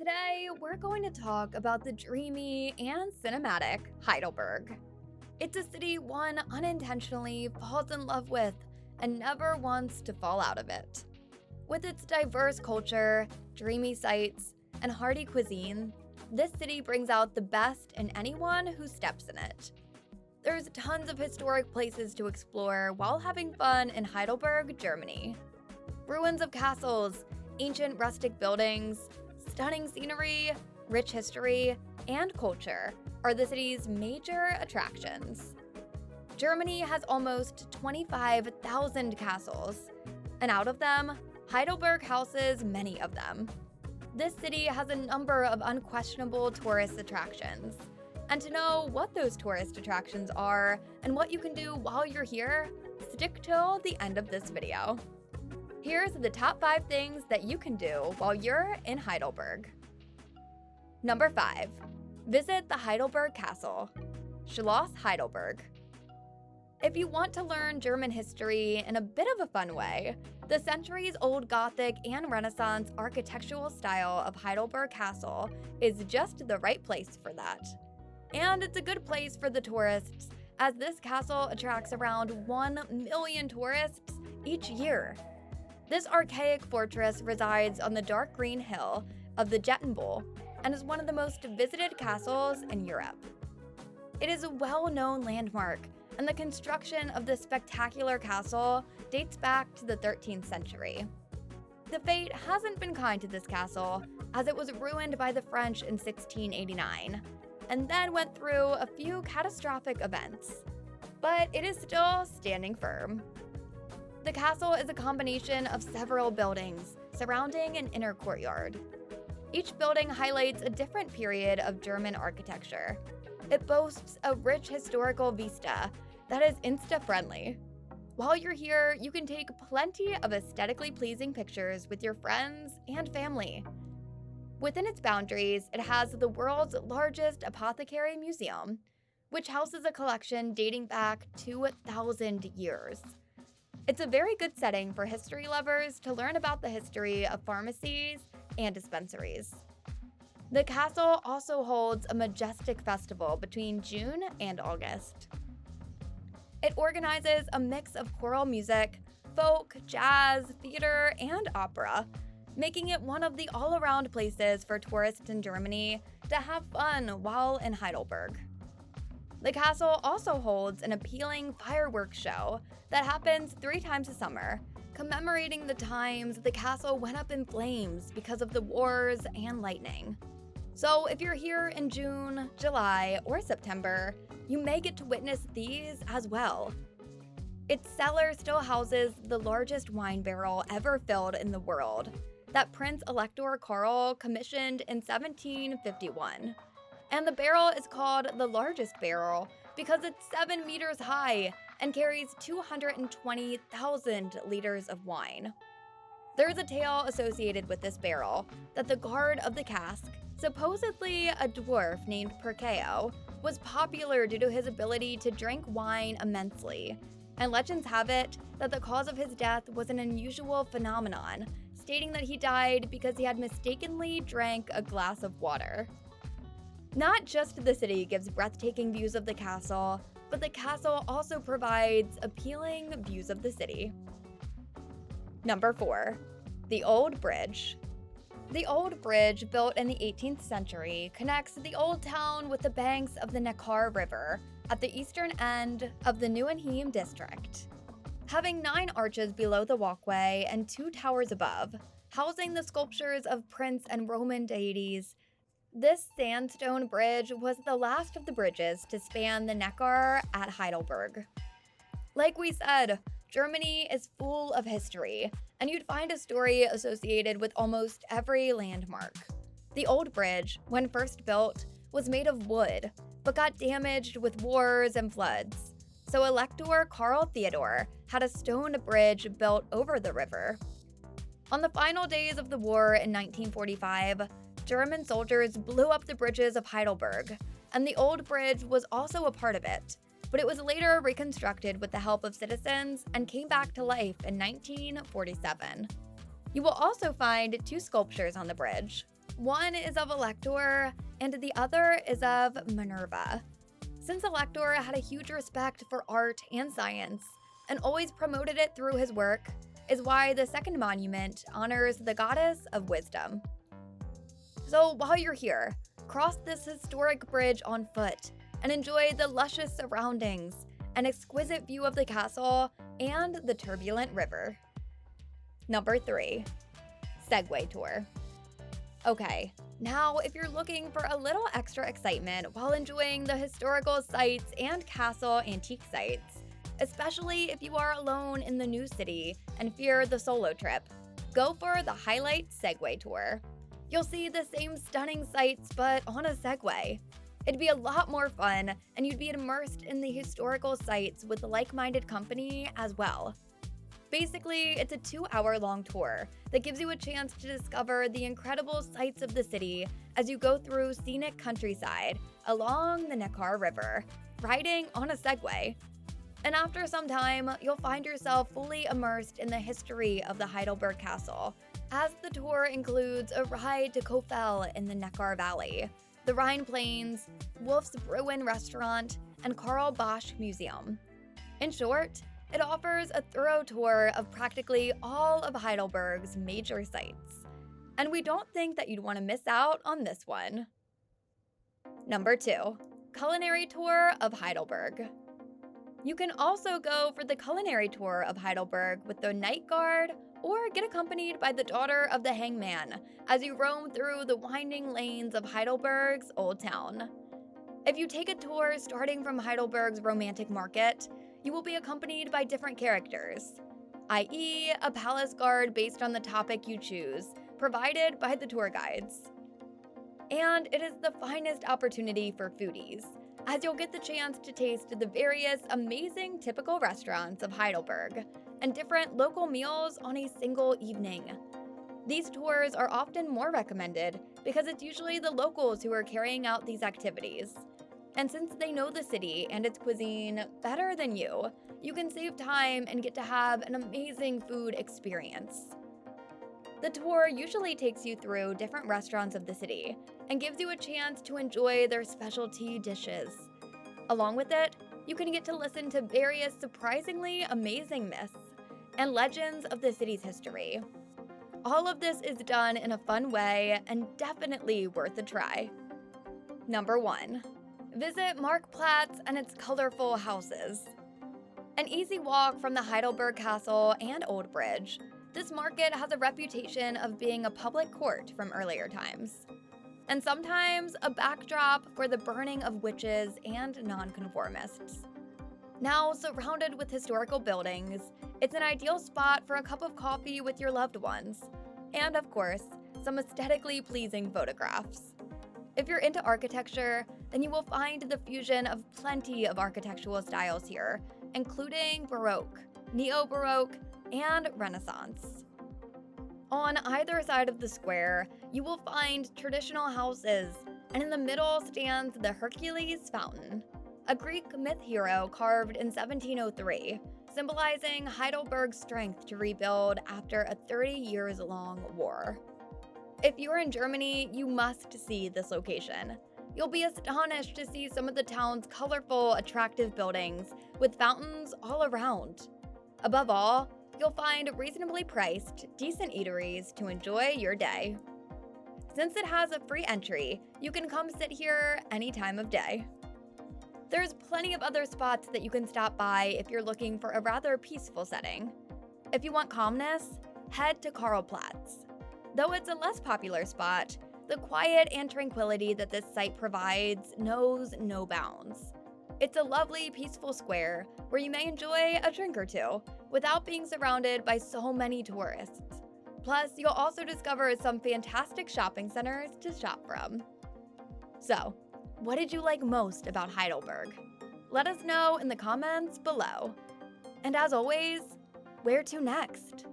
Today, we're going to talk about the dreamy and cinematic Heidelberg. It's a city one unintentionally falls in love with and never wants to fall out of it. With its diverse culture, dreamy sights, and hearty cuisine, this city brings out the best in anyone who steps in it. There's tons of historic places to explore while having fun in Heidelberg, Germany. Ruins of castles, ancient rustic buildings, stunning scenery, rich history, and culture are the city's major attractions. Germany has almost 25,000 castles, and out of them, Heidelberg houses many of them. This city has a number of unquestionable tourist attractions. And to know what those tourist attractions are and what you can do while you're here, stick till the end of this video. Here's the top 5 things that you can do while you're in Heidelberg. Number 5. Visit the Heidelberg Castle, Schloss Heidelberg. If you want to learn German history in a bit of a fun way, the centuries-old Gothic and Renaissance architectural style of Heidelberg Castle is just the right place for that. And it's a good place for the tourists, as this castle attracts around 1 million tourists each year. This archaic fortress resides on the dark green hill of the Jettenbuhl and is one of the most visited castles in Europe. It is a well-known landmark, and the construction of this spectacular castle dates back to the 13th century. The fate hasn't been kind to this castle, as it was ruined by the French in 1689, and then went through a few catastrophic events. But it is still standing firm. The castle is a combination of several buildings surrounding an inner courtyard. Each building highlights a different period of German architecture. It boasts a rich historical vista that is Insta-friendly. While you're here, you can take plenty of aesthetically pleasing pictures with your friends and family. Within its boundaries, it has the world's largest apothecary museum, which houses a collection dating back 2,000 years. It's a very good setting for history lovers to learn about the history of pharmacies and dispensaries. The castle also holds a majestic festival between June and August. It organizes a mix of choral music, folk, jazz, theater, and opera, making it one of the all-around places for tourists in Germany to have fun while in Heidelberg. The castle also holds an appealing fireworks show that happens 3 times a summer, commemorating the times the castle went up in flames because of the wars and lightning. So if you're here in June, July, or September, you may get to witness these as well. Its cellar still houses the largest wine barrel ever filled in the world, that Prince Elector Karl commissioned in 1751. And the barrel is called the largest barrel because it's 7 meters high and carries 220,000 liters of wine. There's a tale associated with this barrel that the guard of the cask, supposedly a dwarf named Perkeo, was popular due to his ability to drink wine immensely, and legends have it that the cause of his death was an unusual phenomenon, stating that he died because he had mistakenly drank a glass of water. Not just the city gives breathtaking views of the castle, but the castle also provides appealing views of the city. Number 4. The Old Bridge. The Old Bridge, built in the 18th century, connects the old town with the banks of the Neckar River at the eastern end of the Neuenheim district. Having 9 arches below the walkway and 2 towers above, housing the sculptures of Prince and Roman deities, this sandstone bridge was the last of the bridges to span the Neckar at Heidelberg. Like we said, Germany is full of history, and you'd find a story associated with almost every landmark. The old bridge, when first built, was made of wood, but got damaged with wars and floods. So Elector Karl Theodor had a stone bridge built over the river. On the final days of the war in 1945, German soldiers blew up the bridges of Heidelberg, and the old bridge was also a part of it, but it was later reconstructed with the help of citizens and came back to life in 1947. You will also find 2 sculptures on the bridge, One is of Elector, and the other is of Minerva. Since Elector had a huge respect for art and science, and always promoted it through his work, is why the second monument honors the goddess of wisdom. So while you're here, cross this historic bridge on foot and enjoy the luscious surroundings, an exquisite view of the castle, and the turbulent river. Number 3. Segway Tour. Okay, now if you're looking for a little extra excitement while enjoying the historical sites and castle antique sites, especially if you are alone in the new city and fear the solo trip, go for the Highlight Segway Tour. You'll see the same stunning sights but on a Segway. It'd be a lot more fun, and you'd be immersed in the historical sites with a like-minded company as well. Basically, it's a 2-hour-long tour that gives you a chance to discover the incredible sights of the city as you go through scenic countryside along the Neckar River, riding on a Segway. And after some time, you'll find yourself fully immersed in the history of the Heidelberg Castle, as the tour includes a ride to Kofel in the Neckar Valley, the Rhine Plains, Wolf's Bruin Restaurant, and Karl Bosch Museum. In short, it offers a thorough tour of practically all of Heidelberg's major sites. And we don't think that you'd want to miss out on this one. Number 2. Culinary Tour of Heidelberg. You can also go for the culinary tour of Heidelberg with the night guard, or get accompanied by the daughter of the hangman as you roam through the winding lanes of Heidelberg's Old Town. If you take a tour starting from Heidelberg's Romantic Market, you will be accompanied by different characters, i.e. a palace guard based on the topic you choose, provided by the tour guides. And it is the finest opportunity for foodies, as you'll get the chance to taste the various amazing typical restaurants of Heidelberg and different local meals on a single evening. These tours are often more recommended because it's usually the locals who are carrying out these activities. And since they know the city and its cuisine better than you can save time and get to have an amazing food experience. The tour usually takes you through different restaurants of the city and gives you a chance to enjoy their specialty dishes. Along with it, you can get to listen to various surprisingly amazing myths and legends of the city's history. All of this is done in a fun way and definitely worth a try. Number 1. Visit Marktplatz and its colorful houses. An easy walk from the Heidelberg Castle and Old Bridge, this market has a reputation of being a public court from earlier times, and sometimes a backdrop for the burning of witches and nonconformists. Now surrounded with historical buildings, it's an ideal spot for a cup of coffee with your loved ones, and of course, some aesthetically pleasing photographs. If you're into architecture, then you will find the fusion of plenty of architectural styles here, including Baroque, Neo-Baroque, and Renaissance. On either side of the square, you will find traditional houses, and in the middle stands the Hercules Fountain, a Greek myth hero carved in 1703, symbolizing Heidelberg's strength to rebuild after a 30-years-long war. If you're in Germany, you must see this location. You'll be astonished to see some of the town's colorful, attractive buildings with fountains all around. Above all, you'll find reasonably priced, decent eateries to enjoy your day. Since it has a free entry, you can come sit here any time of day. There's plenty of other spots that you can stop by if you're looking for a rather peaceful setting. If you want calmness, head to Karlplatz. Though it's a less popular spot, the quiet and tranquility that this site provides knows no bounds. It's a lovely, peaceful square where you may enjoy a drink or two without being surrounded by so many tourists. Plus, you'll also discover some fantastic shopping centers to shop from. So, what did you like most about Heidelberg? Let us know in the comments below. And as always, where to next?